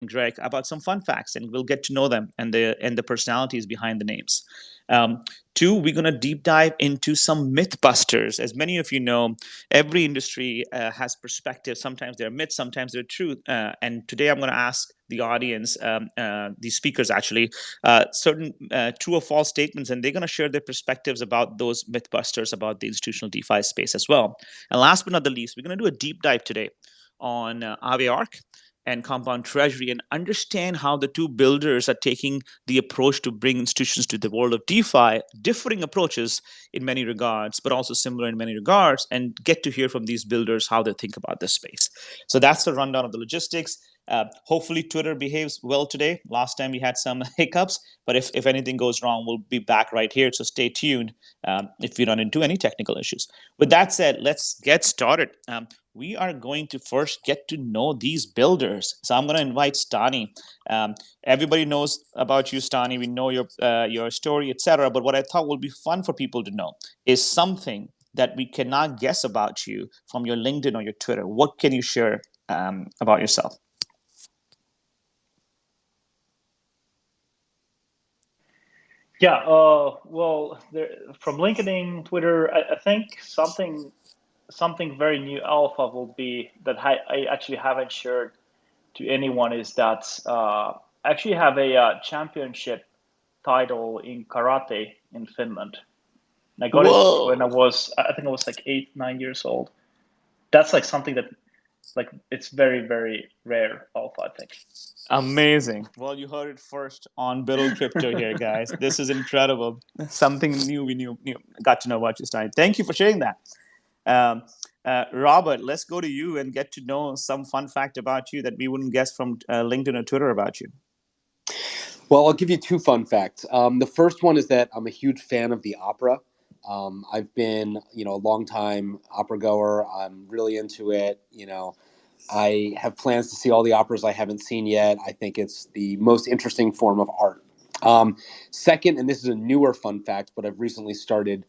Greg about some fun facts, and we'll get to know them and the personalities behind the names. Two, we're going to deep dive into some myth busters. As many of you know, every industry has perspective. Sometimes they're myths, sometimes they're truth. And today I'm going to ask the audience, these speakers actually, certain true or false statements, and they're going to share their perspectives about those myth busters about the institutional DeFi space as well. And last but not the least, we're going to do a deep dive today on Aave Arc and Compound Treasury and understand how the two builders are taking the approach to bring institutions to the world of DeFi, differing approaches in many regards, but also similar in many regards, and get to hear from these builders how they think about this space. So that's the rundown of the logistics. Hopefully, Twitter behaves well today. Last time we had some hiccups, but if anything goes wrong, we'll be back right here. So stay tuned if we run into any technical issues. With that said, let's get started. We are going to first get to know these builders. So I'm going to invite Stani. Everybody knows about you, Stani. We know your story, etc. But what I thought would be fun for people to know is something that we cannot guess about you from your LinkedIn or your Twitter. What can you share about yourself? Yeah, well, from LinkedIn, Twitter, I think something very new alpha will be that I actually haven't shared to anyone is that I actually have a championship title in karate in Finland. And I got it when Whoa. I think I was like 8, 9 years old. That's like something that like it's very, very rare alpha, I think. Amazing. Well, you heard it first on Biddle Crypto here, guys. This is incredible. Something new we got to know about you, Stein. Thank you for sharing that. Um, Robert, let's go to you and get to know some fun fact about you that we wouldn't guess from LinkedIn or Twitter about you. Well, I'll give you two fun facts. The first one is that I'm a huge fan of the opera. I've been, a long time opera goer. I'm really into it. I have plans to see all the operas I haven't seen yet. I think it's the most interesting form of art. Second, and this is a newer fun fact, but I've recently started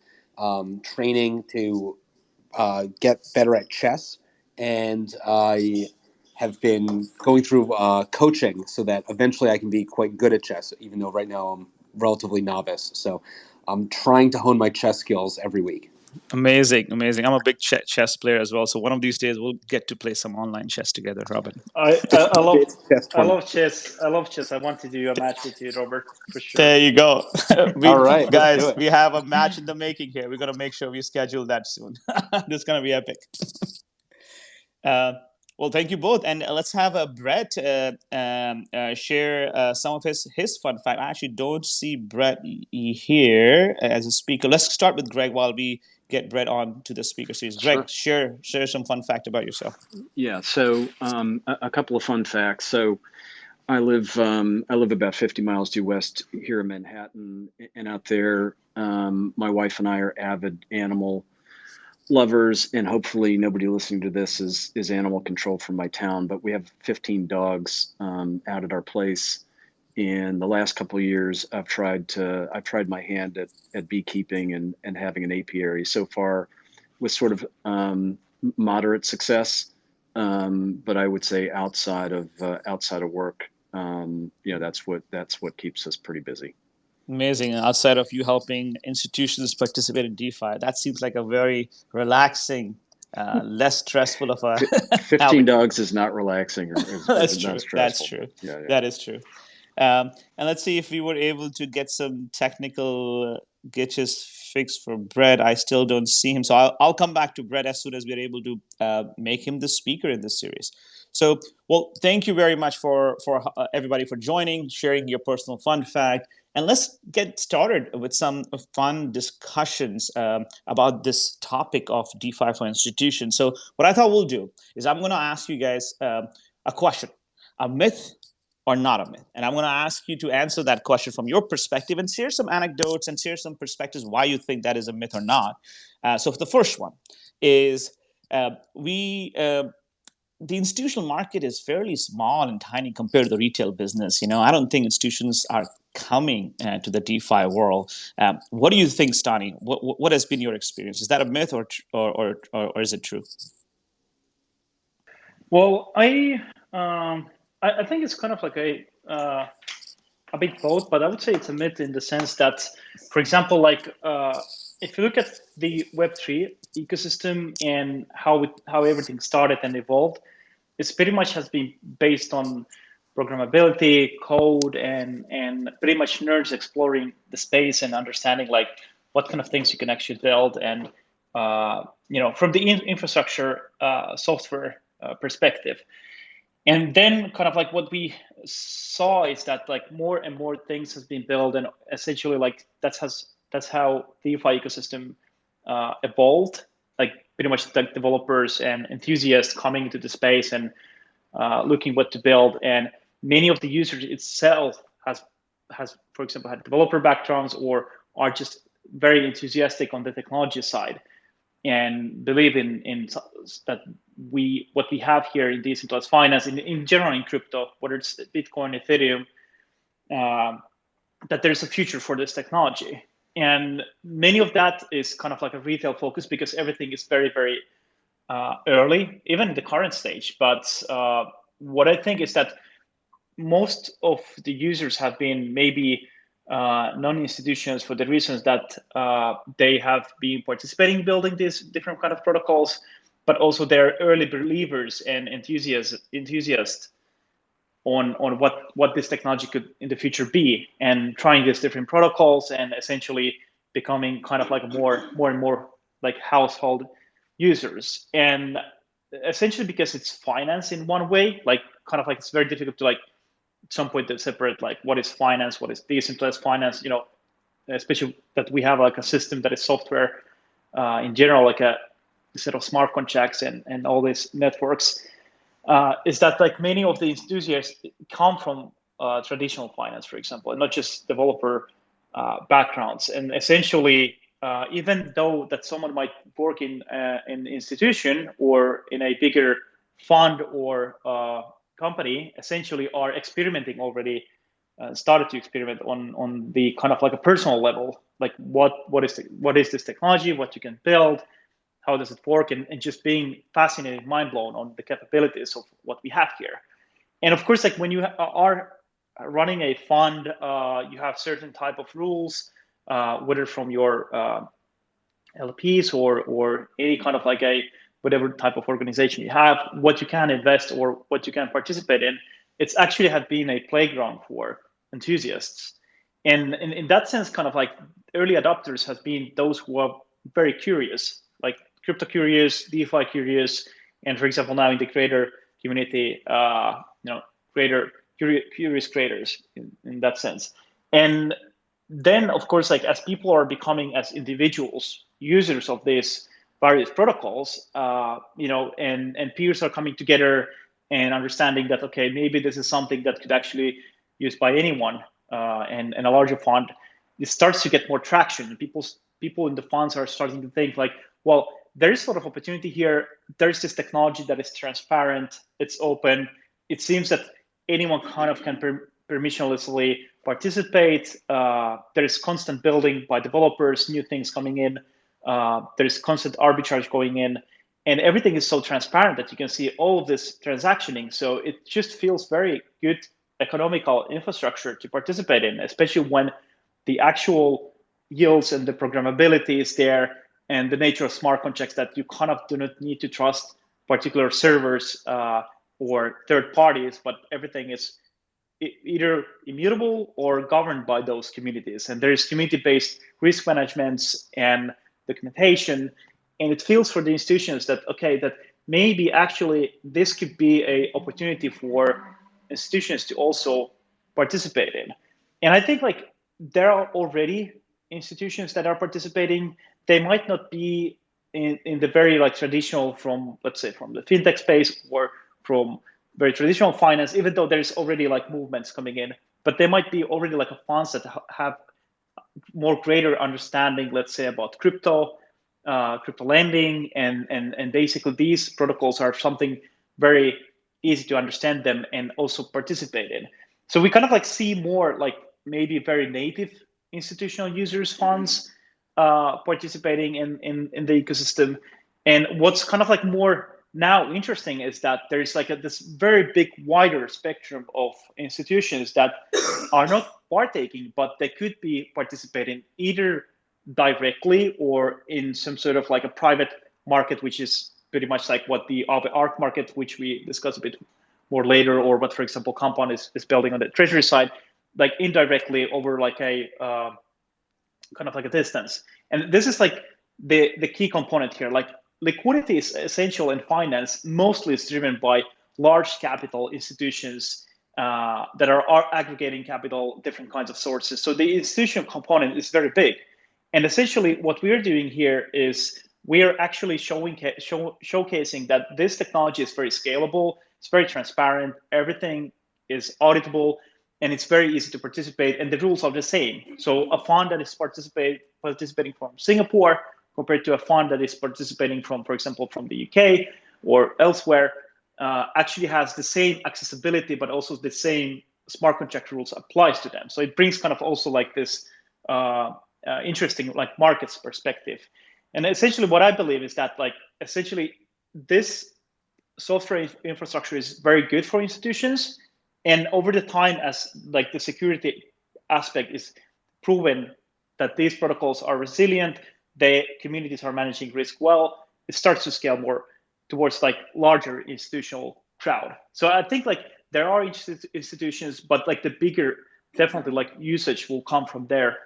training to get better at chess, and I have been going through coaching so that eventually I can be quite good at chess, even though right now I'm relatively novice. So I'm trying to hone my chess skills every week. Amazing, amazing. I'm a big chess player as well. So one of these days we'll get to play some online chess together, Robert. I, I, I love It's chess I tournament. love chess. I love chess. I want to do a match with you, Robert, for sure. There you go. All we right, let's do guys, it. we have a match in the making here. We're gonna make sure we schedule that soon. This is gonna be epic. Uh, well, thank you both, and let's have Brett share some of his fun fact. I actually don't see Brett here as a speaker. Let's start with Greg while we get Brett on to the speaker series. Greg, Sure. share some fun fact about yourself. Yeah. So a couple of fun facts. So I live about 50 miles due west here in Manhattan, and out there, my wife and I are avid animal lovers, and hopefully nobody listening to this is animal control from my town. But we have 15 dogs out at our place. In the last couple of years, I've tried my hand at beekeeping and having an apiary. So far, with sort of moderate success, but I would say outside of work, that's what keeps us pretty busy. Amazing. Outside of you helping institutions participate in DeFi, that seems like a very relaxing, less stressful of a 15 habit. dogs is not relaxing or That's not true. That's stressful. true. Yeah, yeah. That is true. And let's see if we were able to get some technical glitches fixed for Brett. I still don't see him, so I'll come back to Brett as soon as we're able to make him the speaker in this series. So, well, thank you very much for everybody for joining, sharing your personal fun fact, and let's get started with some fun discussions about this topic of DeFi for institutions. So, what I thought we'll do is I'm going to ask you guys a question, a myth or not a myth? And I'm going to ask you to answer that question from your perspective and share some anecdotes and share some perspectives why you think that is a myth or not. So the first one is we the institutional market is fairly small and tiny compared to the retail business. I don't think institutions are coming to the DeFi world. What do you think, Stani? What has been your experience? Is that a myth or is it true? Well, I I think it's kind of like a bit both, but I would say it's a myth in the sense that, for example, like if you look at the Web3 ecosystem and how everything started and evolved, it's pretty much has been based on programmability, code, and pretty much nerds exploring the space and understanding like what kind of things you can actually build and from the infrastructure software perspective. And then kind of like what we saw is that like more and more things has been built, and essentially like that's how the DeFi ecosystem evolved. Like pretty much the developers and enthusiasts coming into the space and looking what to build, and many of the users itself has for example had developer backgrounds or are just very enthusiastic on the technology side and believe in that what we have here in decentralized finance in general in crypto, whether it's Bitcoin, Ethereum, that there's a future for this technology. And many of that is kind of like a retail focus because everything is very, very early, even in the current stage. But what I think is that most of the users have been maybe non-institutions for the reasons that they have been participating in building these different kind of protocols, but also they're early believers and enthusiasts on what this technology could in the future be, and trying these different protocols and essentially becoming kind of like more and more like household users. And essentially because it's finance in one way, like kind of like it's very difficult to like at some point to separate like what is finance, what is decentralized finance, especially that we have like a system that is software in general, like a set of smart contracts and all these networks, is that like many of the enthusiasts come from traditional finance, for example, and not just developer backgrounds. And essentially, even though that someone might work in an institution or in a bigger fund or company, essentially are experimenting already, started to experiment on the kind of like a personal level, like what is this technology, what you can build, how does it work, and just being fascinated, mind blown on the capabilities of what we have here. And of course, like when you are running a fund, you have certain type of rules, whether from your LPs or any kind of like a whatever type of organization you have, what you can invest or what you can participate in. It's actually have been a playground for enthusiasts. And in that sense, kind of like early adopters has been those who are very curious, like crypto curious, DeFi curious, and for example, now in the creator community, creator curious creators in that sense. And then of course, like as people are becoming as individuals users of these various protocols, and peers are coming together and understanding that okay, maybe this is something that could actually used by anyone, and a larger fund, it starts to get more traction. People in the funds are starting to think like, well, there is sort of opportunity here. There's this technology that is transparent, it's open. It seems that anyone kind of can permissionlessly participate. There is constant building by developers, new things coming in. There is constant arbitrage going in, and everything is so transparent that you can see all of this transactioning. So it just feels very good economical infrastructure to participate in, especially when the actual yields and the programmability is there, and the nature of smart contracts that you kind of do not need to trust particular servers or third parties, but everything is either immutable or governed by those communities. And there is community-based risk management and documentation. And it feels for the institutions that, okay, that maybe actually this could be a opportunity for institutions to also participate in. And I think like there are already institutions that are participating. They might not be in the very like traditional from, let's say, from the fintech space or from very traditional finance, even though there's already like movements coming in, but they might be already like a funds that have more greater understanding, let's say, about crypto lending, and basically these protocols are something very easy to understand them and also participate in. So we kind of like see more like maybe very native institutional users funds participating in the ecosystem. And what's kind of like more now interesting is that there's like this very big wider spectrum of institutions that are not partaking, but they could be participating either directly or in some sort of like a private market, which is pretty much like what the ARC market, which we discuss a bit more later, or what, for example, Compound is building on the treasury side, like indirectly over like a kind of like a distance. And this is like the key component here. Like liquidity is essential in finance. Mostly it's driven by large capital institutions that are aggregating capital, different kinds of sources. So the institutional component is very big. And essentially what we're doing here is we are actually showcasing that this technology is very scalable, it's very transparent, everything is auditable, and it's very easy to participate, and the rules are the same. So a fund that is participating from Singapore compared to a fund that is participating from, for example, from the UK or elsewhere, actually has the same accessibility, but also the same smart contract rules applies to them. So it brings kind of also like this interesting like markets perspective. And essentially what I believe is that like essentially this software infrastructure is very good for institutions, and over the time as like the security aspect is proven that these protocols are resilient, the communities are managing risk well, it starts to scale more towards like larger institutional crowd. So I think like there are institutions, but like the bigger definitely like usage will come from there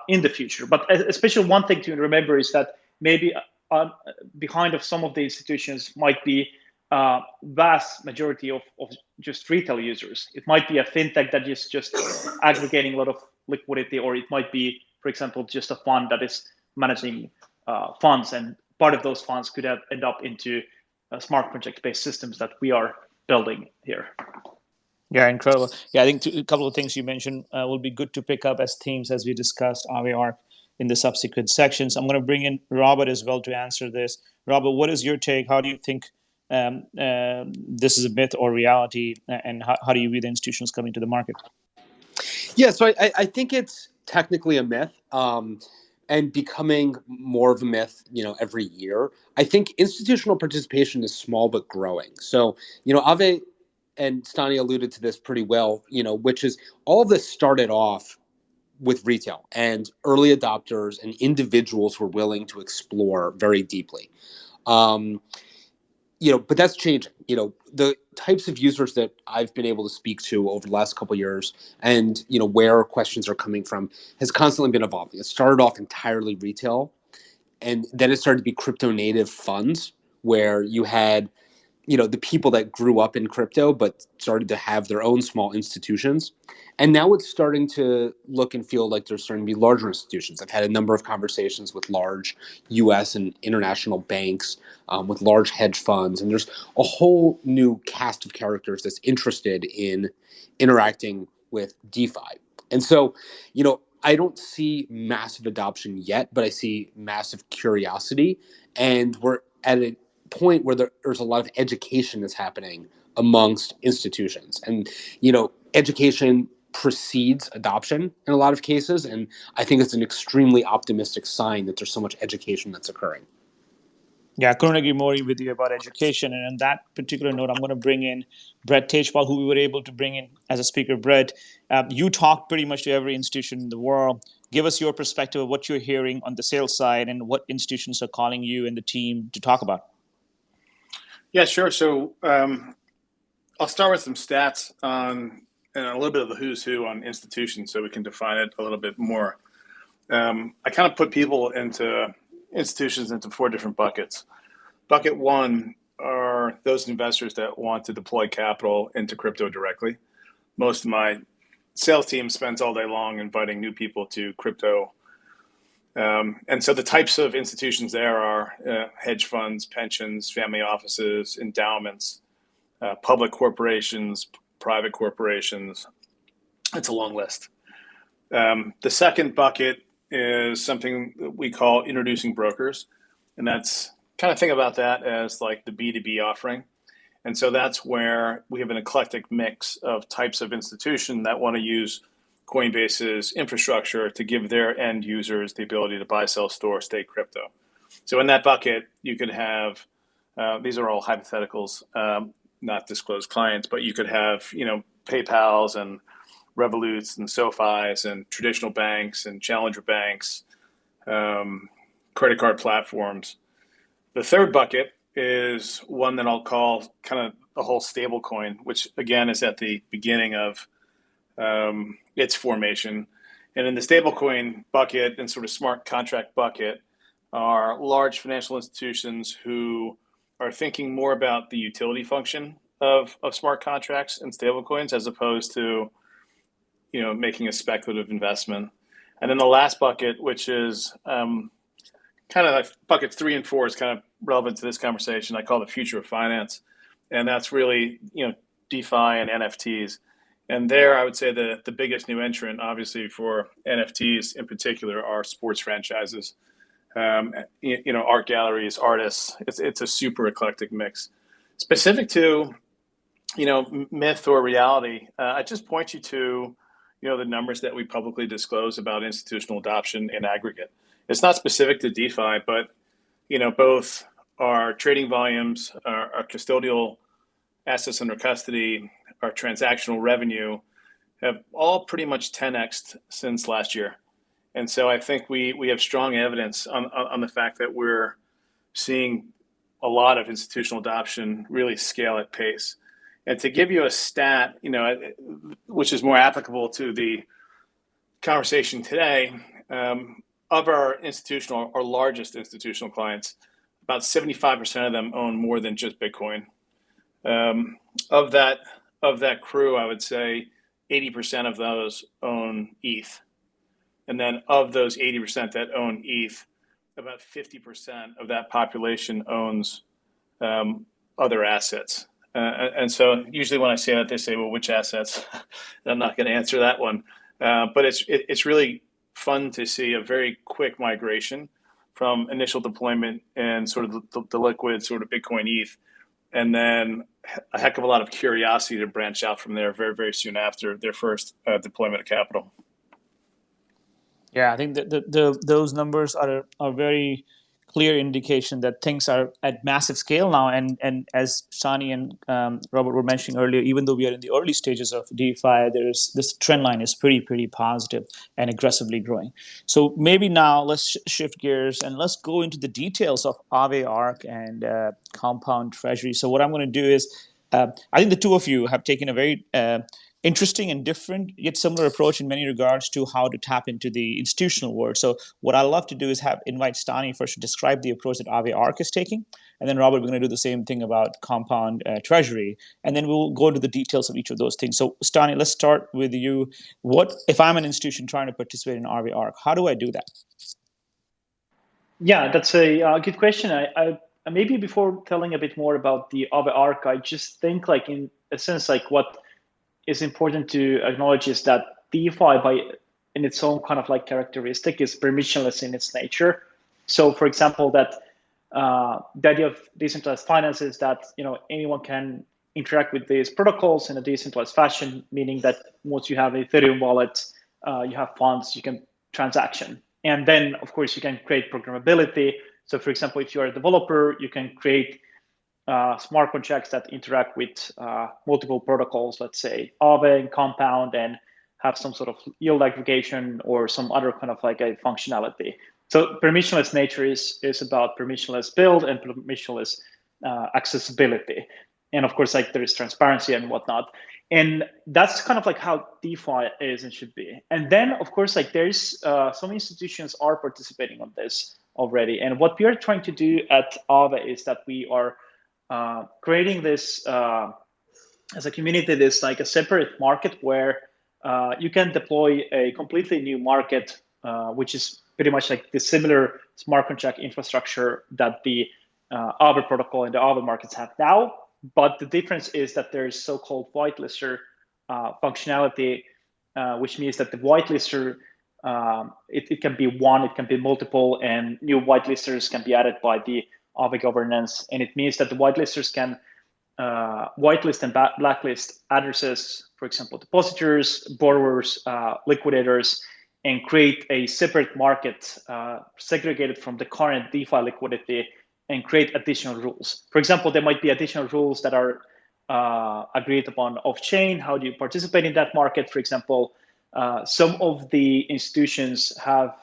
in the future. But especially one thing to remember is that maybe behind of some of the institutions might be vast majority of just retail users. It might be a fintech that is just aggregating a lot of liquidity, or it might be, for example, just a fund that is managing funds, and part of those funds could end up into smart contract-based systems that we are building here. Yeah, incredible. Yeah, I think a couple of things you mentioned will be good to pick up as themes as we discussed AVR in the subsequent sections. I'm going to bring in Robert as well to answer this. Robert, what is your take? How do you think this is a myth or reality, and how do you view the institutions coming to the market? Yeah, so I think it's technically a myth, and becoming more of a myth, every year. I think institutional participation is small but growing. So, Ave and Stani alluded to this pretty well, which is all of this started off with retail and early adopters and individuals who were willing to explore very deeply. But that's changing. The types of users that I've been able to speak to over the last couple of years, and where questions are coming from, has constantly been evolving. It started off entirely retail, and then it started to be crypto native funds, where you had the people that grew up in crypto but started to have their own small institutions. And now it's starting to look and feel like there's starting to be larger institutions. I've had a number of conversations with large US and international banks, with large hedge funds, and there's a whole new cast of characters that's interested in interacting with DeFi. And so, I don't see massive adoption yet, but I see massive curiosity, and we're at a point where there's a lot of education that's happening amongst institutions, and education precedes adoption in a lot of cases, and I think it's an extremely optimistic sign that there's so much education that's occurring. Yeah, I couldn't agree more with you about education. And on that particular note, I'm going to bring in Brett Tejpal, who we were able to bring in as a speaker. Brett, you talk pretty much to every institution in the world. Give us your perspective of what you're hearing on the sales side and what institutions are calling you and the team to talk about. Yeah, sure. So I'll start with some stats on and a little bit of the who's who on institutions so we can define it a little bit more. I kind of put people into institutions into 4 different buckets. Bucket 1 are those investors that want to deploy capital into crypto directly. Most of my sales team spends all day long inviting new people to crypto. And so the types of institutions there are hedge funds, pensions, family offices, endowments, public corporations, private corporations. It's a long list. The second bucket is something that we call introducing brokers. And that's kind of think about that as like the B2B offering. And so that's where we have an eclectic mix of types of institution that want to use Coinbase's infrastructure to give their end users the ability to buy, sell, store, stake crypto. So in that bucket, you could have These are all hypotheticals, not disclosed clients, but you could have, PayPal's and Revolut's and SoFi's and traditional banks and challenger banks, credit card platforms. The third bucket is one that I'll call kind of the whole stable coin, which again is at the beginning of its formation. And in the stablecoin bucket and sort of smart contract bucket are large financial institutions who are thinking more about the utility function of smart contracts and stablecoins as opposed to, making a speculative investment. And then the last bucket, which is kind of like buckets 3 and 4 is kind of relevant to this conversation. I call the future of finance. And that's really, DeFi and NFTs. And there, I would say the biggest new entrant, obviously, for NFTs in particular, are sports franchises. Art galleries, artists. It's a super eclectic mix. Specific to, myth or reality, I just point you to, the numbers that we publicly disclose about institutional adoption in aggregate. It's not specific to DeFi, but, both our trading volumes, our custodial assets under custody, our transactional revenue have all pretty much 10x'd since last year. And so I think we have strong evidence on the fact that we're seeing a lot of institutional adoption really scale at pace. And to give you a stat, which is more applicable to the conversation today, of our largest institutional clients, about 75% of them own more than just Bitcoin. Of that crew, I would say 80% of those own ETH. And then of those 80% that own ETH, about 50% of that population owns other assets. And so usually when I say that, they say, well, which assets? I'm not going to answer that one. But it's really fun to see a very quick migration from initial deployment and sort of the liquid sort of Bitcoin ETH, and then a heck of a lot of curiosity to branch out from there very, very soon after their first deployment of capital. Yeah, I think those numbers are very clear indication that things are at massive scale now. And as Shani and Robert were mentioning earlier, even though we are in the early stages of DeFi, this trend line is pretty positive and aggressively growing. So maybe now let's shift gears and let's go into the details of Aave Arc and Compound Treasury. So what I'm going to do is, I think the two of you have taken a very interesting and different yet similar approach in many regards to how to tap into the institutional world. So what I love to do is invite Stani first to describe the approach that Aave Arc is taking, and then Robert, we're going to do the same thing about Compound Treasury, and then we'll go into the details of each of those things. So Stani, let's start with you. What if I'm an institution trying to participate in Aave Arc? How do I do that? Yeah, that's a good question. I maybe before telling a bit more about the Aave Arc, I just think like in a sense like what is important to acknowledge is that DeFi in its own kind of like characteristic is permissionless in its nature. So for example, that the idea of decentralized finance is that anyone can interact with these protocols in a decentralized fashion, meaning that once you have an Ethereum wallet, you have funds, you can transaction. And then of course you can create programmability. So for example, if you're a developer, you can create smart contracts that interact with multiple protocols, let's say Aave and Compound, and have some sort of yield aggregation or some other kind of like a functionality. So permissionless nature is about permissionless build and permissionless accessibility. And of course, like there is transparency and whatnot. And that's kind of like how DeFi is and should be. And then of course, like there's some institutions are participating on this already. And what we are trying to do at Aave is that we are creating this as a community, this like a separate market where you can deploy a completely new market, which is pretty much like the similar smart contract infrastructure that the Aave protocol and the Aave markets have now. But the difference is that there is so-called whitelister functionality, which means that the whitelister, it can be one, it can be multiple, and new whitelisters can be added by the Aave governance. And it means that the whitelisters can whitelist and blacklist addresses, for example, depositors, borrowers, liquidators, and create a separate market segregated from the current DeFi liquidity and create additional rules. For example, there might be additional rules that are agreed upon off-chain. How do you participate in that market? For example, some of the institutions have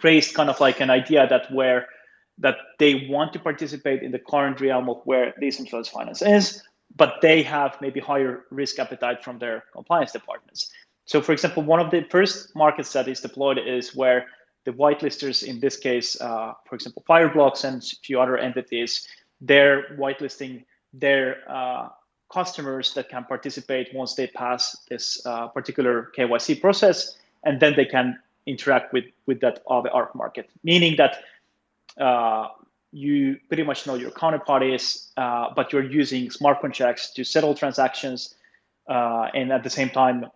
raised kind of like an idea that they want to participate in the current realm of where decentralized finance is, but they have maybe higher risk appetite from their compliance departments. So, for example, one of the first markets that is deployed is where the whitelisters, in this case, for example, Fireblocks and a few other entities, they're whitelisting their customers that can participate once they pass this particular KYC process, and then they can interact with that Aave Arc market, meaning that you pretty much know your counterparties, but you're using smart contracts to settle transactions, and at the same time,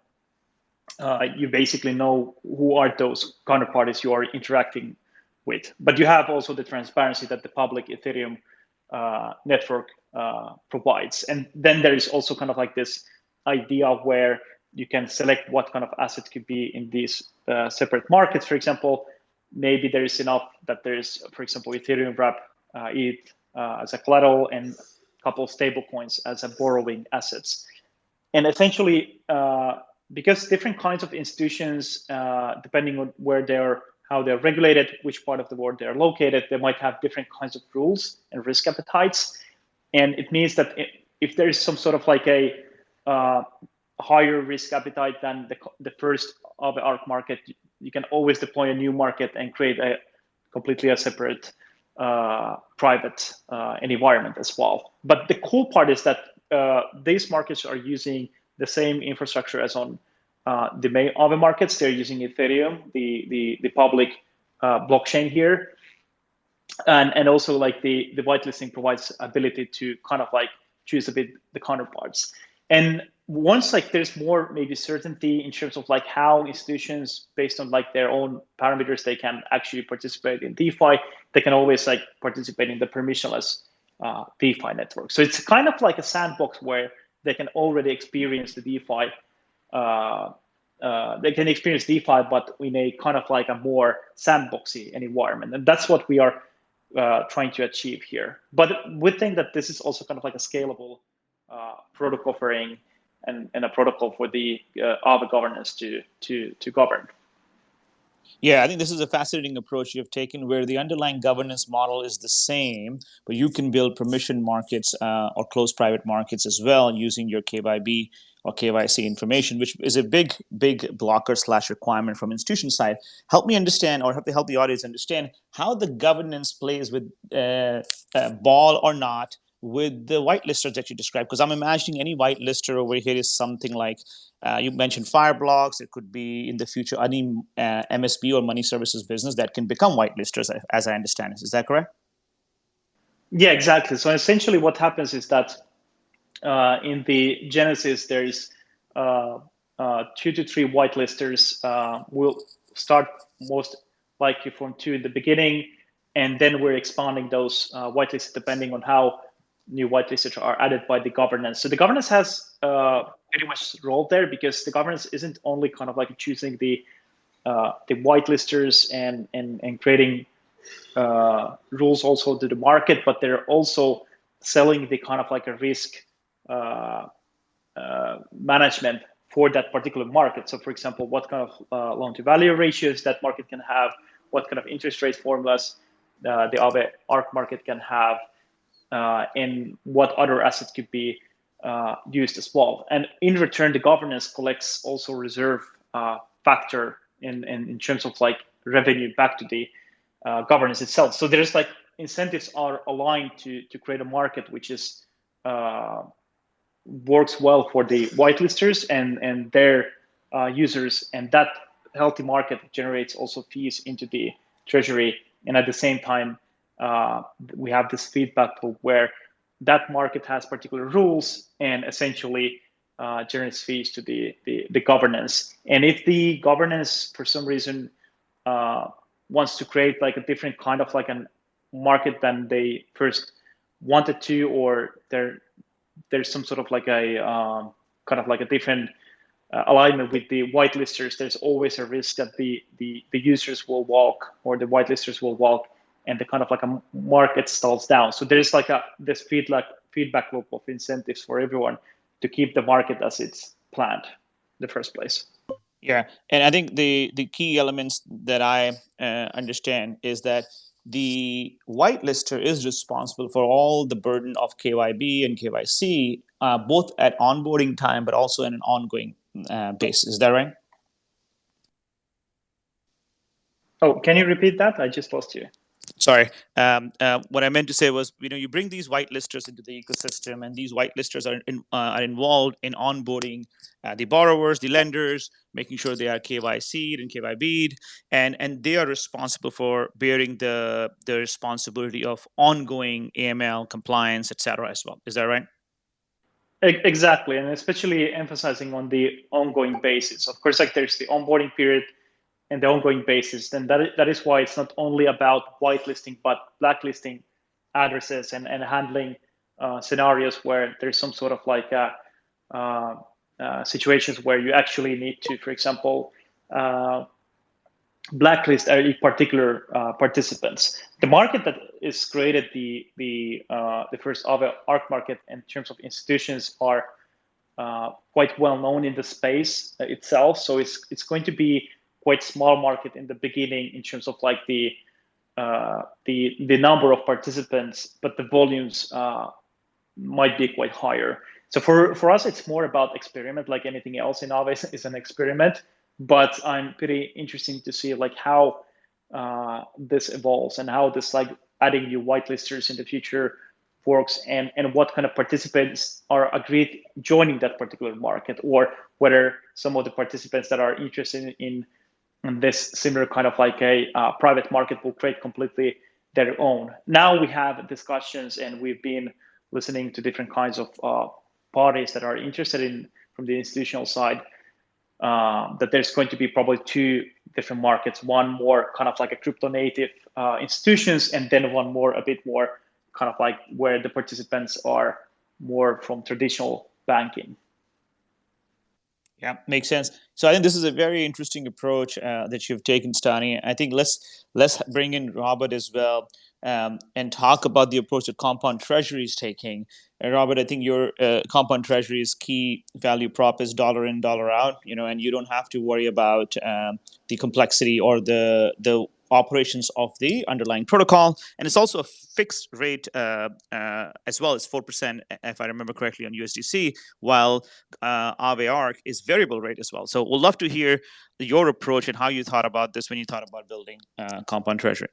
you basically know who are those counterparties you are interacting with. But you have also the transparency that the public Ethereum network provides. And then there is also kind of like this idea where you can select what kind of asset could be in these separate markets. For example, maybe there is enough that there is, for example, Ethereum wrap ETH as a collateral and a couple of stable coins as a borrowing assets. And essentially, because different kinds of institutions, depending on where they're, how they're regulated, which part of the world they're located, they might have different kinds of rules and risk appetites. And it means that if there is some sort of like a higher risk appetite than the first of the ARC market, you can always deploy a new market and create a completely a separate private environment as well. But the cool part is that these markets are using the same infrastructure as on the main Aave markets. They're using Ethereum, the public blockchain here. And also like the whitelisting provides ability to kind of like choose a bit the counterparts. And once like there's more maybe certainty in terms of like how institutions based on like their own parameters, they can actually participate in DeFi, they can always like participate in the permissionless DeFi network. So it's kind of like a sandbox where they can already experience the DeFi. They can experience DeFi, but in a kind of like a more sandboxy environment. And that's what we are trying to achieve here. But we think that this is also kind of like a scalable protocol offering and a protocol for the Aave governance to govern. Yeah, I think this is a fascinating approach you've taken where the underlying governance model is the same, but you can build permission markets or closed private markets as well using your KYB or KYC information, which is a big blocker / requirement from institution side. Help me understand, or help the audience understand how the governance plays with ball or not with the whitelisters that you described, because I'm imagining any whitelister over here is something like you mentioned Fireblocks. It could be in the future any MSB or money services business that can become whitelisters, as I understand it. Is that correct? Yeah, exactly. So essentially, what happens is that in the Genesis, there is 2 to 3 whitelisters. We'll start most likely from 2 in the beginning, and then we're expanding those whitelists depending on how new whitelisters are added by the governance. So the governance has pretty much role there because the governance isn't only kind of like choosing the whitelisters and creating rules also to the market, but they're also selling the kind of like a risk management for that particular market. So for example, what kind of loan to value ratios that market can have, what kind of interest rate formulas the Aave ARC market can have, and what other assets could be used as well. And in return, the governance collects also reserve factor in terms of like revenue back to the governance itself. So there's like incentives are aligned to create a market which is works well for the whitelisters and their users, and that healthy market generates also fees into the treasury. And at the same time, we have this feedback loop where that market has particular rules and essentially generates fees to the governance. And if the governance, for some reason, wants to create like a different kind of like a market than they first wanted to, or there's some sort of like a kind of like a different alignment with the whitelisters, there's always a risk that the users will walk or the whitelisters will walk and the kind of like a market stalls down. So there's like this feedback loop of incentives for everyone to keep the market as it's planned in the first place. Yeah, and I think the key elements that I understand is that the whitelister is responsible for all the burden of KYB and KYC, both at onboarding time, but also on an ongoing basis. Is that right? Oh, can you repeat that? I just lost you. Sorry. What I meant to say was, you bring these whitelisters into the ecosystem, and these whitelisters are involved in onboarding the borrowers, the lenders, making sure they are KYC'd and KYB'd, and they are responsible for bearing the responsibility of ongoing AML compliance, etc. as well. Is that right? Exactly, and especially emphasizing on the ongoing basis. Of course, like there's the onboarding period and the ongoing basis, then that is why it's not only about whitelisting, but blacklisting addresses and handling scenarios where there's some sort of like situations where you actually need to, for example, blacklist a particular participants. The market that is created the first ARC market in terms of institutions are quite well known in the space itself. So it's going to be quite small market in the beginning in terms of like the number of participants, but the volumes might be quite higher. So for us, it's more about experiment, like anything else in Aave is an experiment. But I'm pretty interesting to see like how this evolves and how this like adding new whitelisters in the future works, and what kind of participants are agreed joining that particular market, or whether some of the participants that are interested in this similar kind of like a private market will create completely their own. Now we have discussions, and we've been listening to different kinds of parties that are interested in from the institutional side, that there's going to be probably two different markets, one more kind of like a crypto native institutions, and then one more a bit more kind of like where the participants are more from traditional banking. Yeah, makes sense. So I think this is a very interesting approach that you've taken, Stani. I think let's bring in Robert as well, and talk about the approach that Compound Treasury is taking. Robert, I think your Compound Treasury's key value prop is dollar in, dollar out. And you don't have to worry about the complexity or the operations of the underlying protocol, and it's also a fixed rate as well as 4%, if I remember correctly, on USDC, while Aave Arc is variable rate as well. So we'd love to hear your approach and how you thought about this when you thought about building Compound Treasury.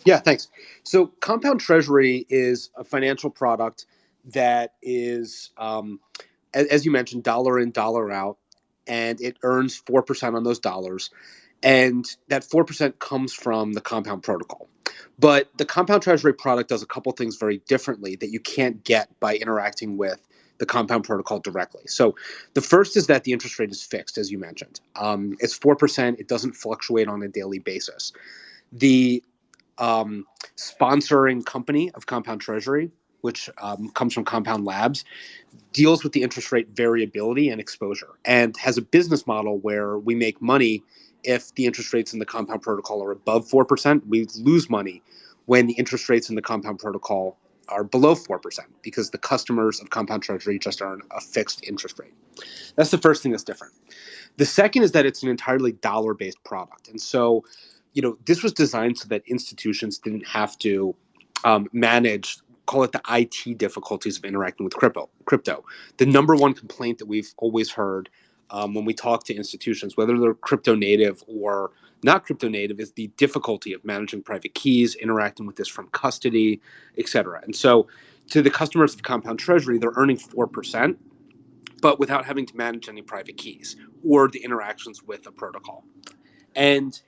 Yeah, thanks. So Compound Treasury is a financial product that is, as you mentioned, dollar in, dollar out, and it earns 4% on those dollars. And that 4% comes from the Compound protocol. But the Compound Treasury product does a couple things very differently that you can't get by interacting with the Compound protocol directly. So the first is that the interest rate is fixed, as you mentioned. It's 4%. It doesn't fluctuate on a daily basis. The sponsoring company of Compound Treasury, which comes from Compound Labs, deals with the interest rate variability and exposure, and has a business model where we make money if the interest rates in the Compound protocol are above 4%. We lose money when the interest rates in the Compound protocol are below 4%, because the customers of Compound Treasury just earn a fixed interest rate. That's the first thing that's different. The second is that it's an entirely dollar-based product. And so, this was designed so that institutions didn't have to manage, call it the IT difficulties of interacting with crypto. The number one complaint that we've always heard when we talk to institutions, whether they're crypto native or not crypto native, is the difficulty of managing private keys, interacting with this from custody, et cetera. And so to the customers of Compound Treasury, they're earning 4%, but without having to manage any private keys or the interactions with a protocol. And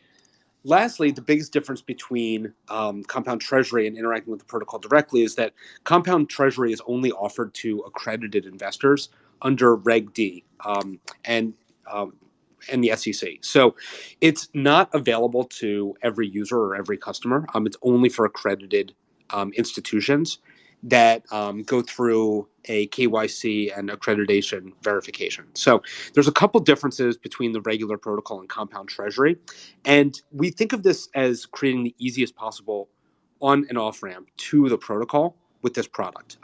lastly, the biggest difference between Compound Treasury and interacting with the protocol directly is that Compound Treasury is only offered to accredited investors under Reg D and the SEC. So it's not available to every user or every customer. It's only for accredited institutions that go through a KYC and accreditation verification. So there's a couple differences between the regular protocol and Compound Treasury. And we think of this as creating the easiest possible on and off ramp to the protocol with this product.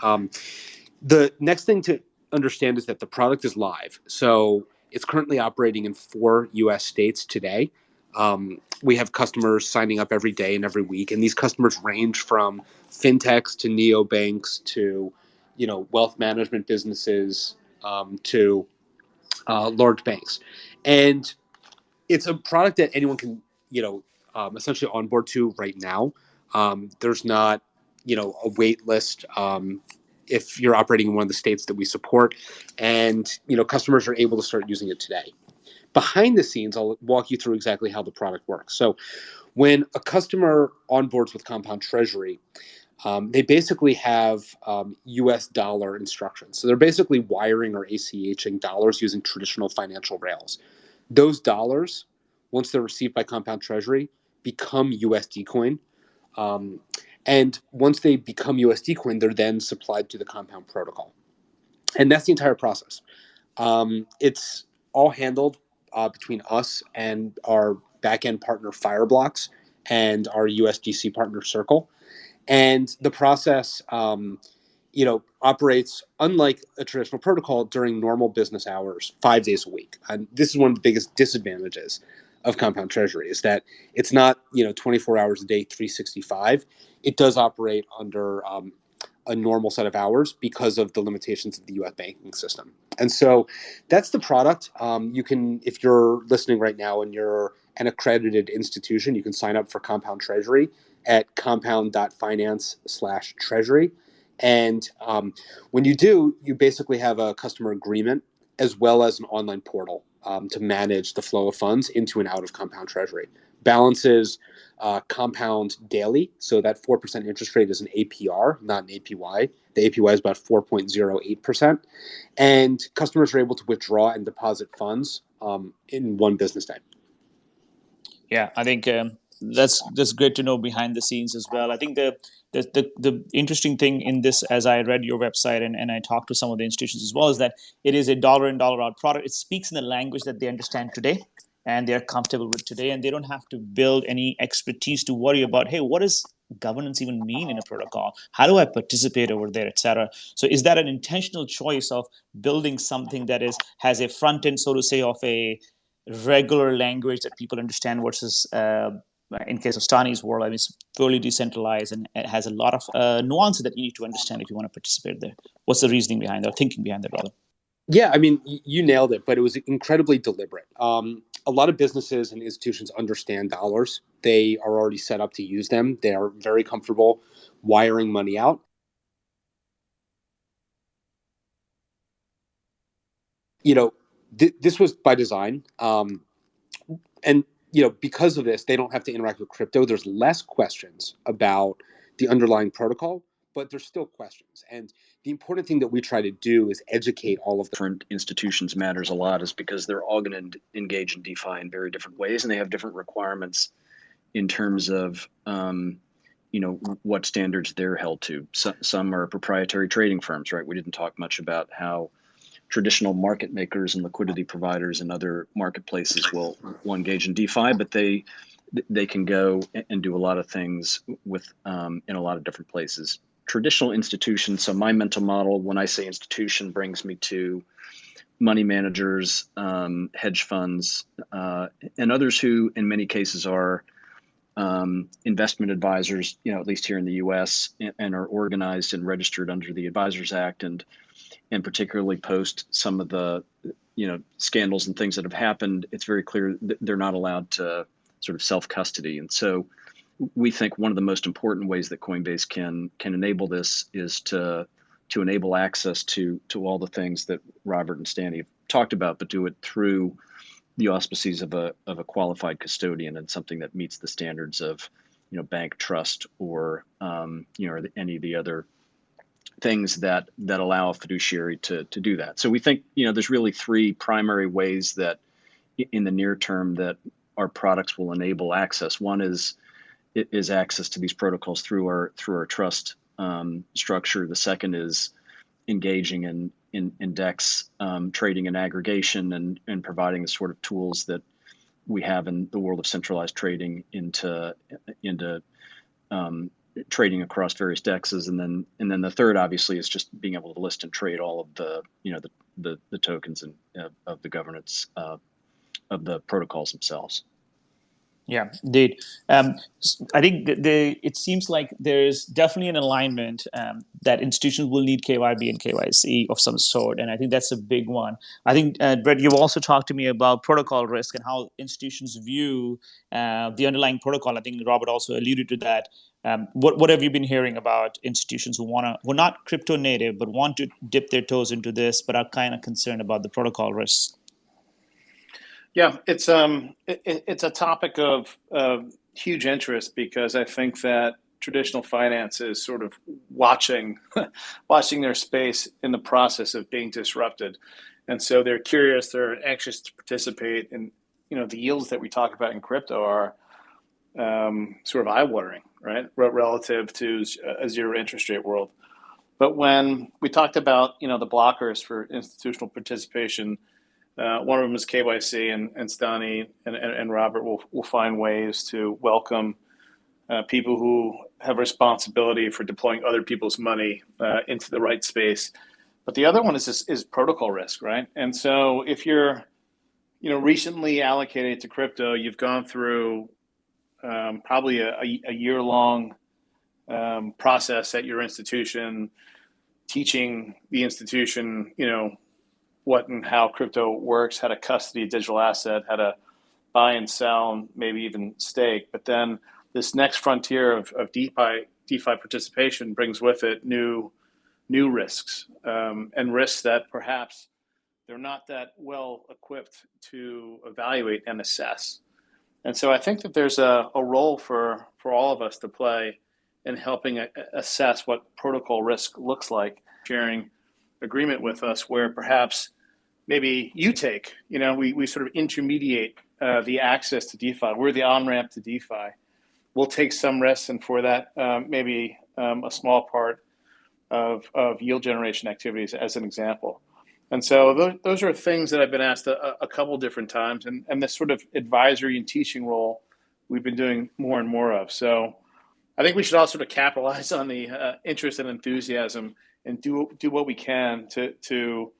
The next thing to understand is that the product is live. So it's currently operating in 4 US states today. We have customers signing up every day and every week, and these customers range from fintechs to neobanks to, wealth management businesses, to large banks. And it's a product that anyone can, essentially onboard to right now. There's not, a wait list. If you're operating in one of the states that we support, and customers are able to start using it today. Behind the scenes, I'll walk you through exactly how the product works. So when a customer onboards with Compound Treasury, they basically have US dollar instructions. So they're basically wiring or ACHing dollars using traditional financial rails. Those dollars, once they're received by Compound Treasury, become USD coin. And once they become USD coin, they're then supplied to the Compound protocol. And that's the entire process. It's all handled between us and our backend partner Fireblocks and our USDC partner Circle. And the process, operates unlike a traditional protocol during normal business hours, 5 days a week. And this is one of the biggest disadvantages of Compound Treasury is that it's not 24 hours a day, 365. It does operate under a normal set of hours because of the limitations of the U.S. banking system. And so that's the product. You can, if you're listening right now and you're an accredited institution, you can sign up for Compound Treasury at compound.finance/treasury. And when you do, you basically have a customer agreement as well as an online portal to manage the flow of funds into and out of Compound Treasury. Balances compound daily, so that 4% interest rate is an APR, not an APY. The APY is about 4.08%. And customers are able to withdraw and deposit funds in one business day. Yeah, I think that's great to know behind the scenes as well. I think the interesting thing in this, as I read your website and I talked to some of the institutions as well, is that it is a dollar in dollar out product. It speaks in the language that they understand today and they're comfortable with today, and they don't have to build any expertise to worry about, hey, what does governance even mean in a protocol? How do I participate over there, etc.? So is that an intentional choice of building something that has a front end, so to say, of a regular language that people understand versus in case of Stani's world, I mean, it's fully decentralized and it has a lot of nuances that you need to understand if you want to participate there. What's the reasoning behind that, or thinking behind that, rather? Yeah, I mean, you nailed it, but it was incredibly deliberate. A lot of businesses and institutions understand dollars. They are already set up to use them. They are very comfortable wiring money out. This was by design. And because of this, they don't have to interact with crypto. There's less questions about the underlying protocol, but there's still questions. And the important thing that we try to do is educate all of the different institutions matters a lot, is because they're all going to engage in DeFi in very different ways, and they have different requirements in terms of what standards they're held to. Some are proprietary trading firms, right? We didn't talk much about how traditional market makers and liquidity providers and other marketplaces will engage in DeFi, but they can go and do a lot of things with in a lot of different places. Traditional institutions. So my mental model, when I say institution, brings me to money managers, hedge funds, and others who, in many cases, are investment advisors. At least here in the U.S., and are organized and registered under the Advisors Act, and particularly post some of the scandals and things that have happened, it's very clear that they're not allowed to sort of self-custody. And so we think one of the most important ways that Coinbase can enable this is to enable access to all the things that Robert and Stanley have talked about, but do it through the auspices of a qualified custodian and something that meets the standards of bank trust or or any of the other things that allow a fiduciary to do that. So we think there's really 3 primary ways that in the near term that our products will enable access. One is access to these protocols through our trust structure. The second is engaging in index trading and aggregation, and providing the sort of tools that we have in the world of centralized trading into trading across various dexes, and then the third obviously is just being able to list and trade all of the the tokens and of the governance of the protocols themselves. Yeah, indeed. I think it seems like there's definitely an alignment that institutions will need KYB and KYC of some sort, and I think that's a big one. I think, Brett, you've also talked to me about protocol risk and how institutions view the underlying protocol. I think Robert also alluded to that. What have you been hearing about institutions who are not crypto native but want to dip their toes into this, but are kind of concerned about the protocol risks? Yeah, it's a topic of huge interest because I think that traditional finance is sort of watching watching their space in the process of being disrupted, and so they're curious, they're anxious to participate, and the yields that we talk about in crypto are sort of eye-watering, right, relative to a zero interest rate world. But when we talked about the blockers for institutional participation. One of them is KYC, and Stani and Robert will find ways to welcome people who have responsibility for deploying other people's money into the right space. But the other one is protocol risk, right? And so if you're recently allocated to crypto, you've gone through probably a year-long process at your institution, teaching the institution, what and how crypto works, how to custody a digital asset, how to buy and sell, maybe even stake. But then this next frontier of DeFi participation brings with it new risks, and risks that perhaps they're not that well equipped to evaluate and assess. And so I think that there's a role for all of us to play in helping assess what protocol risk looks like, sharing agreement with us where perhaps maybe you take, we sort of intermediate the access to DeFi. We're the on-ramp to DeFi. We'll take some risks, and for that, maybe a small part of yield generation activities as an example. And so those are things that I've been asked a couple different times, and this sort of advisory and teaching role we've been doing more and more of. So I think we should all sort of capitalize on the interest and enthusiasm and do what we can to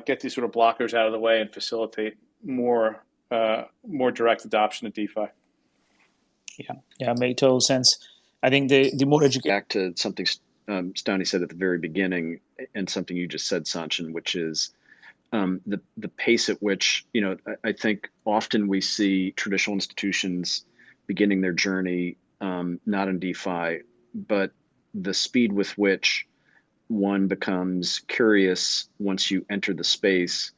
get these sort of blockers out of the way and facilitate more direct adoption of DeFi. Yeah, made total sense. I think the more education. Back to something Stani said at the very beginning, and something you just said, Sanchin, which is the pace at which I think often we see traditional institutions beginning their journey not in DeFi, but the speed with which one becomes curious once you enter the space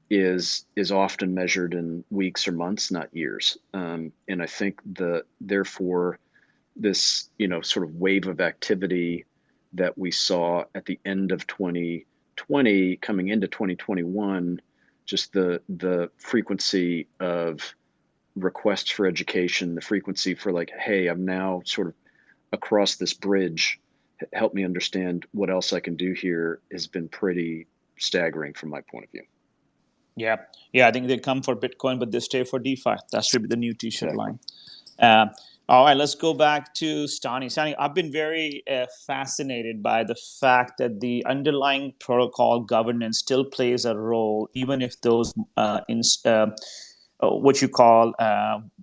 is often measured in weeks or months, not years. And I think therefore this sort of wave of activity that we saw at the end of 2020 coming into 2021, just the frequency of requests for education, the frequency for like, hey, I'm now sort of across this bridge, help me understand what else I can do here, has been pretty staggering from my point of view. Yeah, I think they come for Bitcoin, but they stay for DeFi. That should be the new T-shirt line. All right, let's go back to Stani. Stani, I've been very fascinated by the fact that the underlying protocol governance still plays a role, even if those what you call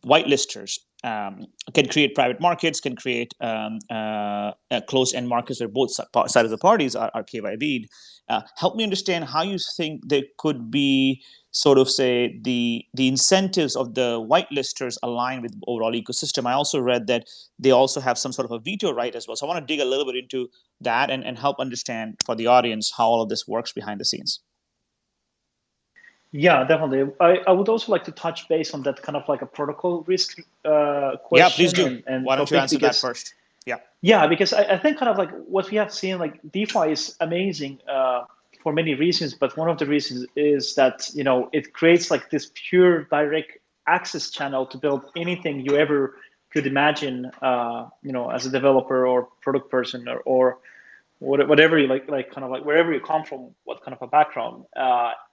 whitelisters can create private markets, can create closed-end markets where both sides of the parties are KYB'd. Help me understand how you think there could be sort of, say, the incentives of the whitelisters align with the overall ecosystem. I also read that they also have some sort of a veto right as well. So I want to dig a little bit into that and help understand for the audience how all of this works behind the scenes. Yeah, definitely. I would also like to touch base on that kind of like a protocol risk question. Yeah, please do. And why don't you answer that first? Yeah, because I think kind of like what we have seen, like DeFi is amazing for many reasons, but one of the reasons is that it creates like this pure direct access channel to build anything you ever could imagine, as a developer or product person or whatever you like kind of like wherever you come from, what kind of a background,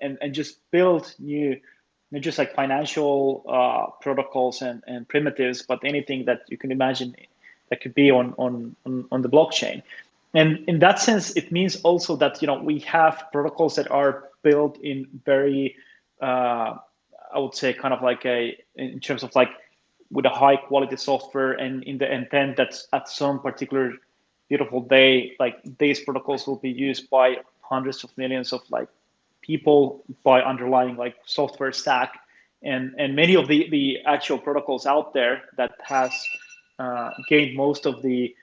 and just build new, not just like financial protocols and primitives, but anything that you can imagine that could be on the blockchain. And in that sense, it means also that we have protocols that are built in very, I would say, kind of like in terms of like with a high quality software, and in the intent that at some particular beautiful day, like these protocols will be used by hundreds of millions of like people by underlying like software stack, and many of the actual protocols out there that has gained most of the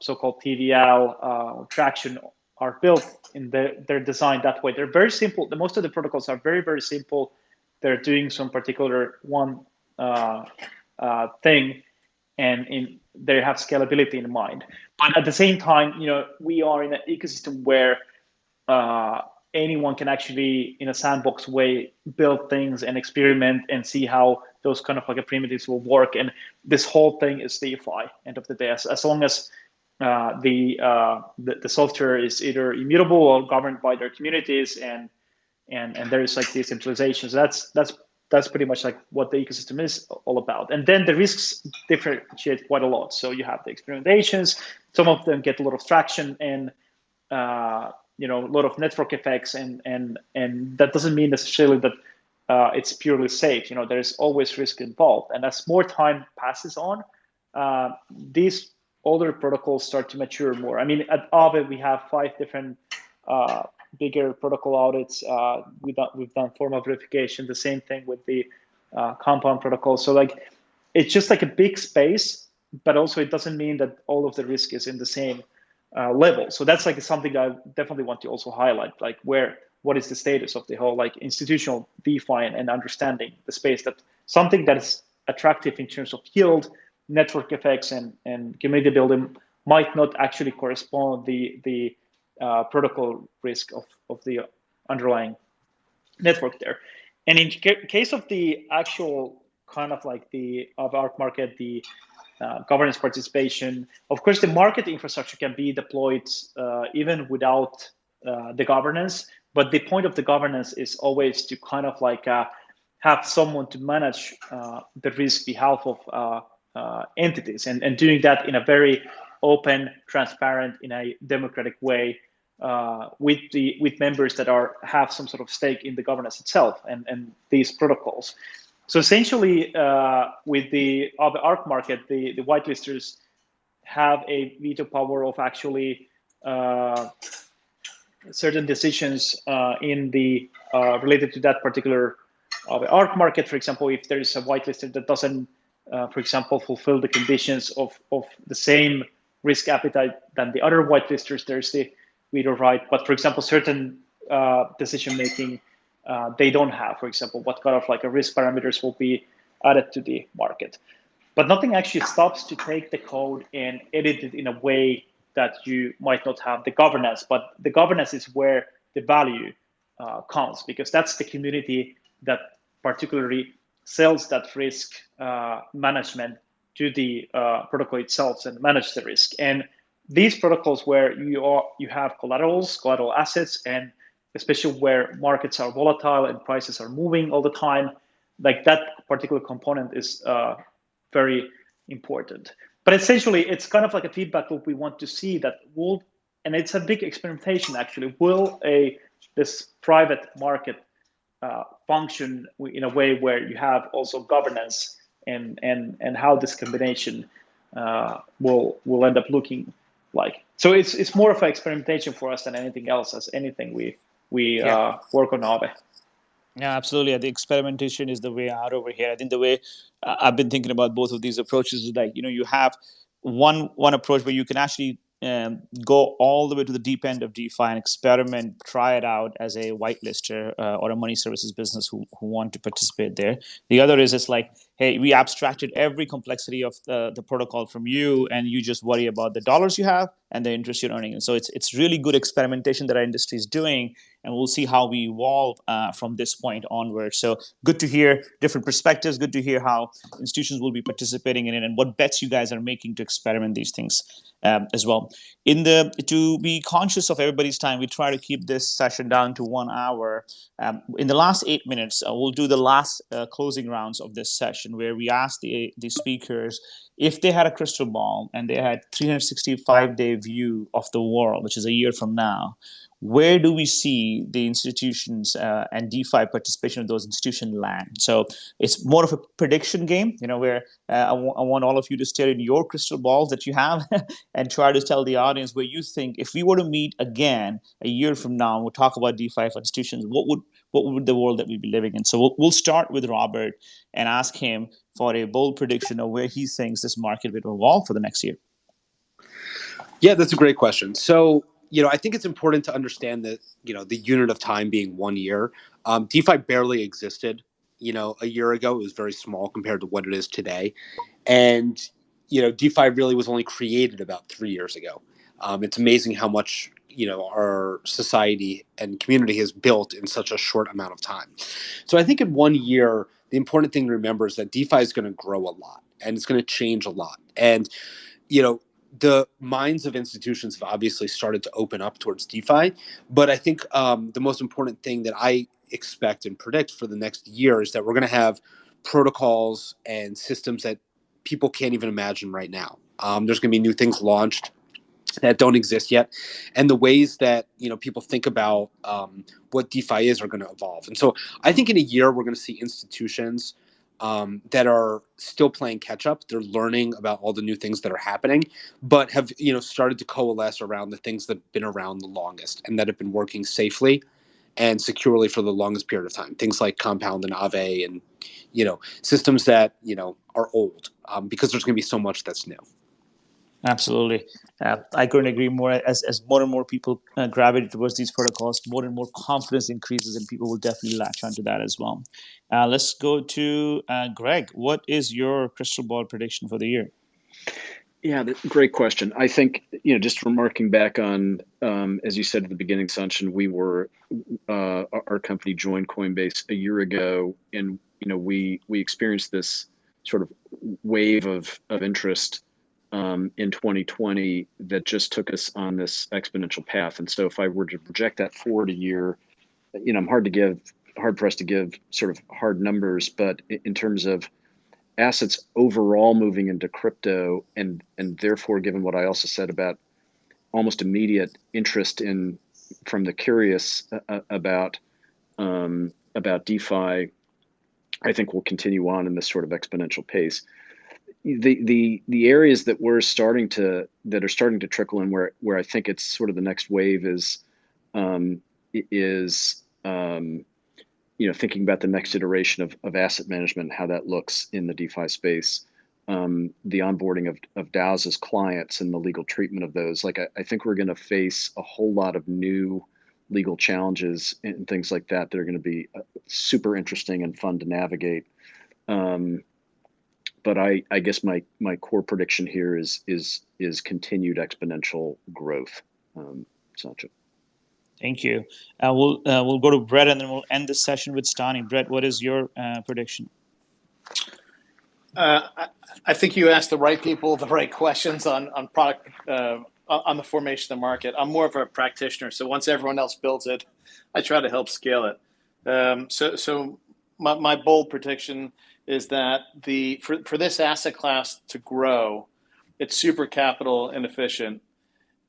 so-called TVL traction are built in they're designed that way. They're very simple. Most of the protocols are very, very simple. They're doing some particular one thing, and they have scalability in mind. But at the same time, we are in an ecosystem where anyone can actually, in a sandbox way, build things and experiment and see how those kind of like a primitives will work. And this whole thing is DeFi. End of the day, as long as the software is either immutable or governed by their communities, and there is like decentralization. So that's pretty much like what the ecosystem is all about. And then the risks differentiate quite a lot. So you have the experimentations. Some of them get a lot of traction and a lot of network effects, and that doesn't mean necessarily that it's purely safe. There's always risk involved, and as more time passes on, these older protocols start to mature more. I mean, at Aave we have 5 different bigger protocol audits. We've done formal verification. The same thing with the compound protocol. So like, it's just like a big space, but also it doesn't mean that all of the risk is in the same level. So that's like something that I definitely want to also highlight, like what is the status of the whole like institutional DeFi, and understanding the space, that something that is attractive in terms of yield, network effects, and community building might not actually correspond the protocol risk of the underlying network there. And in case of the actual kind of like of our market, the governance participation, of course, the market infrastructure can be deployed even without the governance. But the point of the governance is always to kind of like have someone to manage the risk behalf of entities, and doing that in a very open, transparent, in a democratic way, with members that have some sort of stake in the governance itself and these protocols. So essentially, with the ARC market, the whitelisters have a veto power of actually certain decisions in the related to that particular ARC market. For example, if there is a whitelister that doesn't, for example, fulfill the conditions of the same risk appetite than the other whitelisters, there's the veto right. But for example, certain decision making they don't have. For example, what kind of like a risk parameters will be added to the market. But nothing actually stops to take the code and edit it in a way that you might not have the governance. But the governance is where the value counts, because that's the community that particularly sells that risk management to the protocol itself and manage the risk. And these protocols where you have collateral assets, and especially where markets are volatile and prices are moving all the time, like that particular component is very important. But essentially, it's kind of like a feedback loop we want to see that will, and it's a big experimentation actually, will this private market function in a way where you have also governance, and how this combination will end up looking like. So it's more of an experimentation for us than anything else, as anything we work on Aave. Yeah, absolutely. I think experimentation is the way out over here. I think the way I've been thinking about both of these approaches is like, you have one approach where you can actually go all the way to the deep end of DeFi and experiment, try it out as a whitelister or a money services business who want to participate there. The other is it's like, hey, we abstracted every complexity of the protocol from you, and you just worry about the dollars you have and the interest you're earning. And so it's really good experimentation that our industry is doing, and we'll see how we evolve from this point onward. So good to hear different perspectives. Good to hear how institutions will be participating in it, and what bets you guys are making to experiment these things as well. To be conscious of everybody's time, we try to keep this session down to 1 hour. In the last 8 minutes, we'll do the last closing rounds of this session. question where we asked the speakers if they had a crystal ball and they had 365-day view of the world, which is a year from now, where do we see the institutions and DeFi participation of those institutions land? So it's more of a prediction game, where I want all of you to stare in your crystal balls that you have and try to tell the audience where you think if we were to meet again a year from now, we'll talk about DeFi for institutions, what would the world that we'd be living in? So we'll start with Robert and ask him for a bold prediction of where he thinks this market will evolve for the next year. Yeah, that's a great question. So, I think it's important to understand that, the unit of time being 1 year. DeFi barely existed, a year ago. It was very small compared to what it is today. And, DeFi really was only created about 3 years ago. It's amazing how much, our society and community has built in such a short amount of time. So I think in 1 year, the important thing to remember is that DeFi is going to grow a lot and it's going to change a lot. And, the minds of institutions have obviously started to open up towards DeFi, but I think the most important thing that I expect and predict for the next year is that we're going to have protocols and systems that people can't even imagine right now. There's going to be new things launched that don't exist yet, and the ways that people think about what DeFi is are going to evolve. And so I think in a year we're going to see institutions that are still playing catch up. They're learning about all the new things that are happening, but have started to coalesce around the things that have been around the longest and that have been working safely and securely for the longest period of time. Things like Compound and Aave, and systems that are old, because there's going to be so much that's new. Absolutely. I couldn't agree more. As more and more people gravitate towards these protocols, more and more confidence increases, and people will definitely latch onto that as well. Let's go to Greg. What is your crystal ball prediction for the year? Yeah, great question. I think, just remarking back on, as you said at the beginning, Sanchin, our company joined Coinbase a year ago, and, we experienced this sort of wave of interest in 2020 that just took us on this exponential path. And so if I were to project that forward a year, I'm hard pressed to give sort of hard numbers, but in terms of assets overall moving into crypto, and therefore, given what I also said about almost immediate interest from the curious about DeFi, I think we'll continue on in this sort of exponential pace. The areas that are starting to trickle in, where I think it's sort of the next wave is thinking about the next iteration of asset management and how that looks in the DeFi space, the onboarding of DAOs as clients and the legal treatment of those. Like, I think we're going to face a whole lot of new legal challenges and things like that are going to be super interesting and fun to navigate. But I guess my core prediction here is continued exponential growth. Sancho. Thank you. We'll go to Brett, and then we'll end this session with Stani. Brett, what is your prediction? I think you asked the right people the right questions on product, on the formation of the market. I'm more of a practitioner, so once everyone else builds it, I try to help scale it. So my bold prediction is that for this asset class to grow, it's super capital inefficient,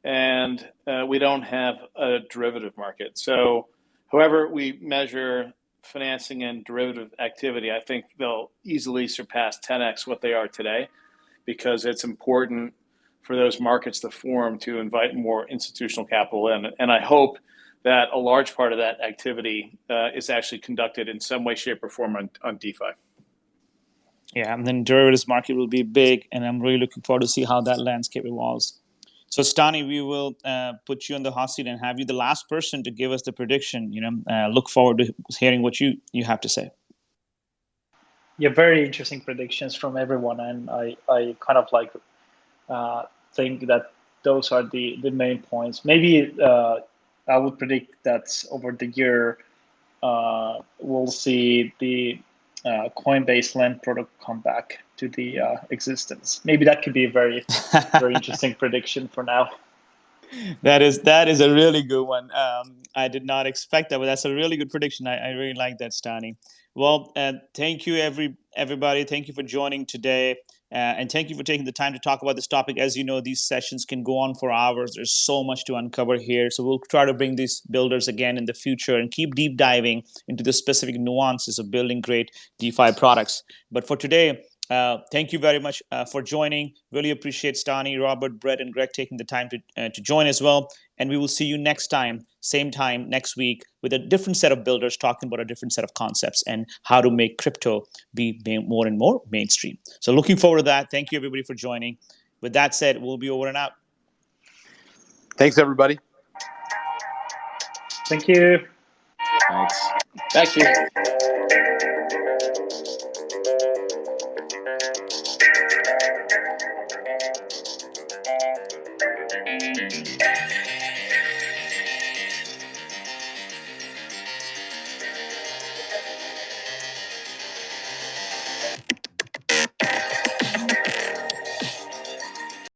and we don't have a derivative market. So however we measure financing and derivative activity, I think they'll easily surpass 10x what they are today, because it's important for those markets to form to invite more institutional capital in. And I hope that a large part of that activity is actually conducted in some way, shape, or form on DeFi. Yeah, and then derivatives market will be big, and I'm really looking forward to see how that landscape evolves. So, Stani, we will put you on the hot seat and have you the last person to give us the prediction. Look forward to hearing what you have to say. Yeah, very interesting predictions from everyone, and I kind of like think that those are the main points. Maybe I would predict that over the year we'll see the Coinbase Lend product come back to the existence. Maybe that could be a very interesting prediction for now. That is a really good one. I did not expect that, but that's a really good prediction. I really like that, Stani. Well, thank you everybody. Thank you for joining today. And thank you for taking the time to talk about this topic. As you know, these sessions can go on for hours. There's so much to uncover here. So we'll try to bring these builders again in the future and keep deep diving into the specific nuances of building great DeFi products. But for today, thank you very much for joining. Really appreciate Stani, Robert, Brett, and Greg taking the time to join as well. And we will see you next time, same time next week, with a different set of builders talking about a different set of concepts and how to make crypto be more and more mainstream. So looking forward to that. Thank you, everybody, for joining. With that said, we'll be over and out. Thanks, everybody. Thank you. Thanks. Thank you.